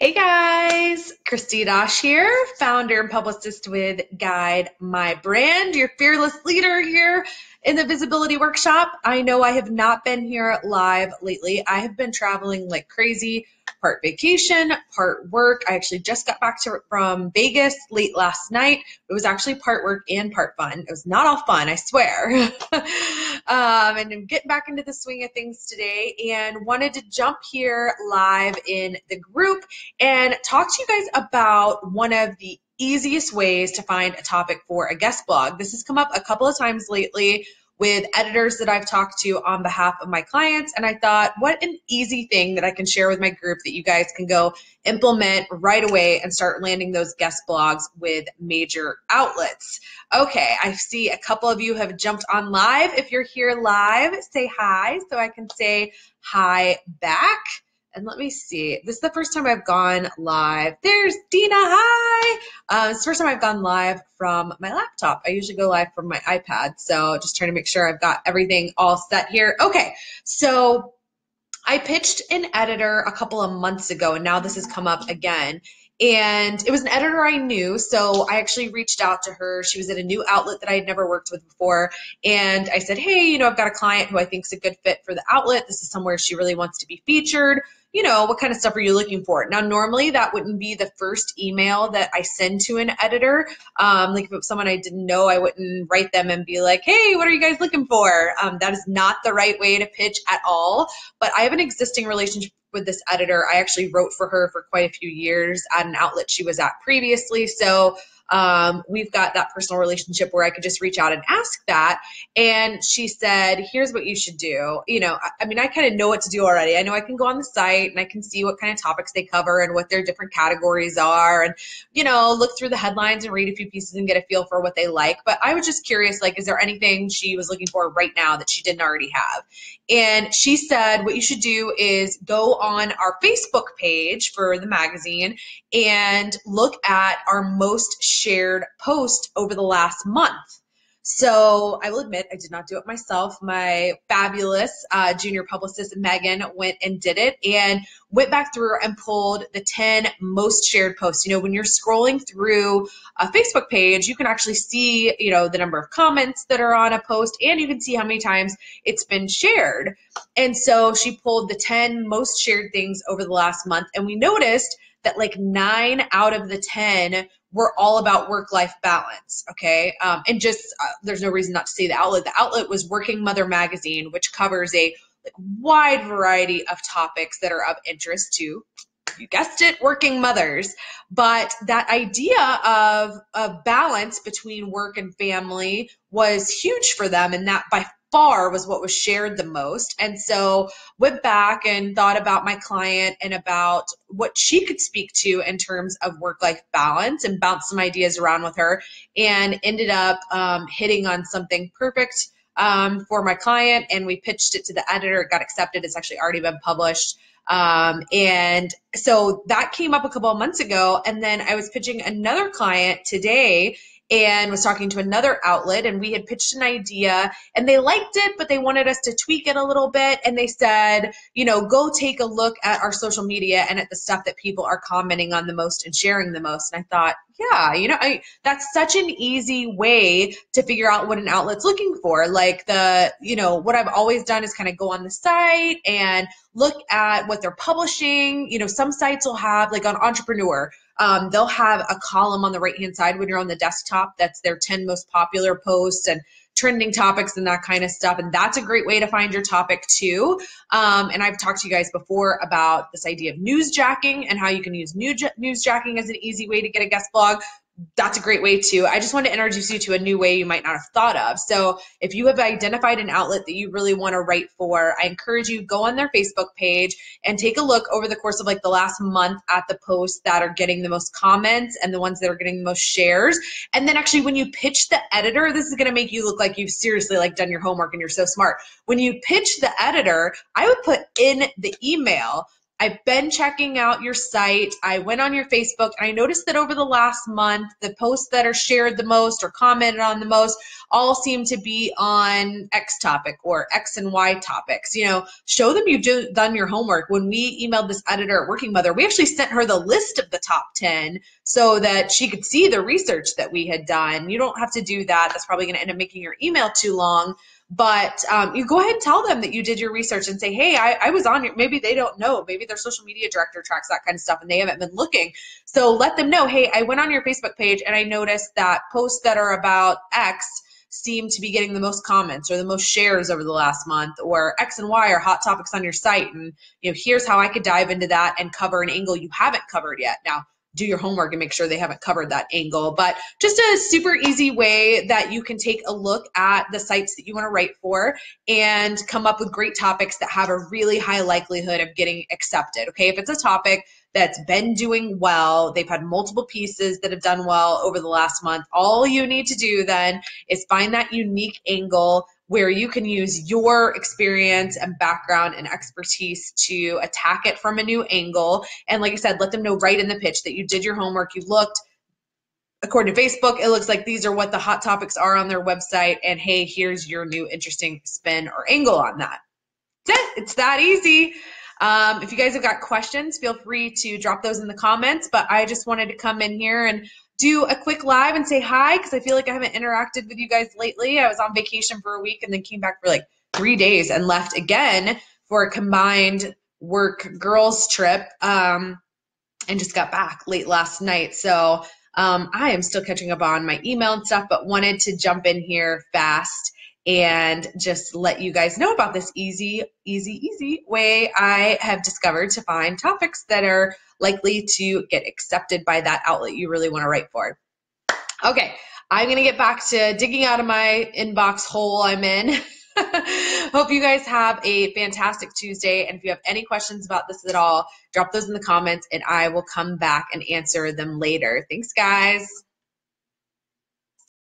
Hey guys, Christy Dosh here, founder and publicist with Guide My Brand, your fearless leader here in the Visibility Workshop. I know I have not been here live lately. I have been traveling like crazy, part vacation, part work. I actually just got back from Vegas late last night. It was actually part work and part fun. It was not all fun, I swear. And I'm getting back into the swing of things today and wanted to jump here live in the group and talk to you guys about one of the easiest ways to find a topic for a guest blog. This has come up a couple of times lately with editors that I've talked to on behalf of my clients, and I thought, what an easy thing that I can share with my group that you guys can go implement right away and start landing those guest blogs with major outlets. Okay, I see a couple of you have jumped on live. If you're here live, say hi so I can say hi back. And let me see. This is the first time I've gone live. There's Dina. Hi. It's the first time I've gone live from my laptop. I usually go live from my iPad. So just trying to make sure I've got everything all set here. Okay. So I pitched an editor a couple of months ago, and now this has come up again. And it was an editor I knew, so I actually reached out to her. She was at a new outlet that I had never worked with before. And I said, hey, I've got a client who I think is a good fit for the outlet. This is somewhere she really wants to be featured. What kind of stuff are you looking for? Now, normally that wouldn't be the first email that I send to an editor. Like if it was someone I didn't know, I wouldn't write them and be like, hey, what are you guys looking for? That is not the right way to pitch at all. But I have an existing relationship with this editor. I actually wrote for her for quite a few years at an outlet she was at previously. So we've got that personal relationship where I could just reach out and ask that. And she said, here's what you should do. I kind of know what to do already. I know I can go on the site and I can see what kind of topics they cover and what their different categories are and, look through the headlines and read a few pieces and get a feel for what they like. But I was just curious, is there anything she was looking for right now that she didn't already have? And she said, what you should do is go on our Facebook page for the magazine and look at our most shared post over the last month. So I will admit I did not do it myself. My fabulous junior publicist, Megan, went and did it and went back through and pulled the 10 most shared posts. When you're scrolling through a Facebook page, you can actually see, the number of comments that are on a post, and you can see how many times it's been shared. And so she pulled the 10 most shared things over the last month, and we noticed that 9 out of the 10 were all about work-life balance, okay? And just there's no reason not to say the outlet. The outlet was Working Mother Magazine, which covers a wide variety of topics that are of interest to, you guessed it, working mothers. But that idea of balance between work and family was huge for them, and that by far was what was shared the most. And so went back and thought about my client and about what she could speak to in terms of work-life balance and bounced some ideas around with her and ended up hitting on something perfect for my client. And we pitched it to the editor. It got accepted. It's actually already been published. And so that came up a couple of months ago. And then I was pitching another client today and was talking to another outlet, and we had pitched an idea and they liked it, but they wanted us to tweak it a little bit. And they said, go take a look at our social media and at the stuff that people are commenting on the most and sharing the most. And I thought, yeah, that's such an easy way to figure out what an outlet's looking for. What I've always done is kind of go on the site and look at what they're publishing. Some sites will have, like on Entrepreneur, they'll have a column on the right-hand side when you're on the desktop that's their 10 most popular posts and trending topics and that kind of stuff. And that's a great way to find your topic too. And I've talked to you guys before about this idea of newsjacking and how you can use newsjacking as an easy way to get a guest blog. That's a great way too. I just want to introduce you to a new way you might not have thought of. So if you have identified an outlet that you really want to write for, I encourage you, go on their Facebook page and take a look over the course of the last month at the posts that are getting the most comments and the ones that are getting the most shares. And then actually when you pitch the editor, this is going to make you look like you've seriously done your homework and you're so smart. When you pitch the editor, I would put in the email I've been checking out your site. I went on your Facebook and I noticed that over the last month, the posts that are shared the most or commented on the most all seem to be on X topic or X and Y topics. You know, show them you've done your homework. When we emailed this editor at Working Mother, we actually sent her the list of the top 10 so that she could see the research that we had done. You don't have to do that. That's probably going to end up making your email too long. But you go ahead and tell them that you did your research and say, hey, I was on your, maybe they don't know, maybe their social media director tracks that kind of stuff and they haven't been looking. So let them know, hey, I went on your Facebook page and I noticed that posts that are about X seem to be getting the most comments or the most shares over the last month, or X and Y are hot topics on your site. And you know, here's how I could dive into that and cover an angle you haven't covered yet. Now, do your homework and make sure they haven't covered that angle. But just a super easy way that you can take a look at the sites that you want to write for and come up with great topics that have a really high likelihood of getting accepted. Okay, if it's a topic that's been doing well, they've had multiple pieces that have done well over the last month, all you need to do then is find that unique angle where you can use your experience and background and expertise to attack it from a new angle. And like I said, let them know right in the pitch that you did your homework, you looked. According to Facebook, it looks like these are what the hot topics are on their website. And hey, here's your new interesting spin or angle on that. That's it. It's that easy. If you guys have got questions, feel free to drop those in the comments. But I just wanted to come in here and do a quick live and say hi because I feel like I haven't interacted with you guys lately. I was on vacation for a week and then came back for like 3 days and left again for a combined work girls trip and just got back late last night. So I am still catching up on my email and stuff, but wanted to jump in here fast and just let you guys know about this easy way I have discovered to find topics that are likely to get accepted by that outlet you really want to write for. Okay, I'm going to get back to digging out of my inbox hole I'm in. Hope you guys have a fantastic Tuesday. And if you have any questions about this at all, drop those in the comments and I will come back and answer them later. Thanks, guys.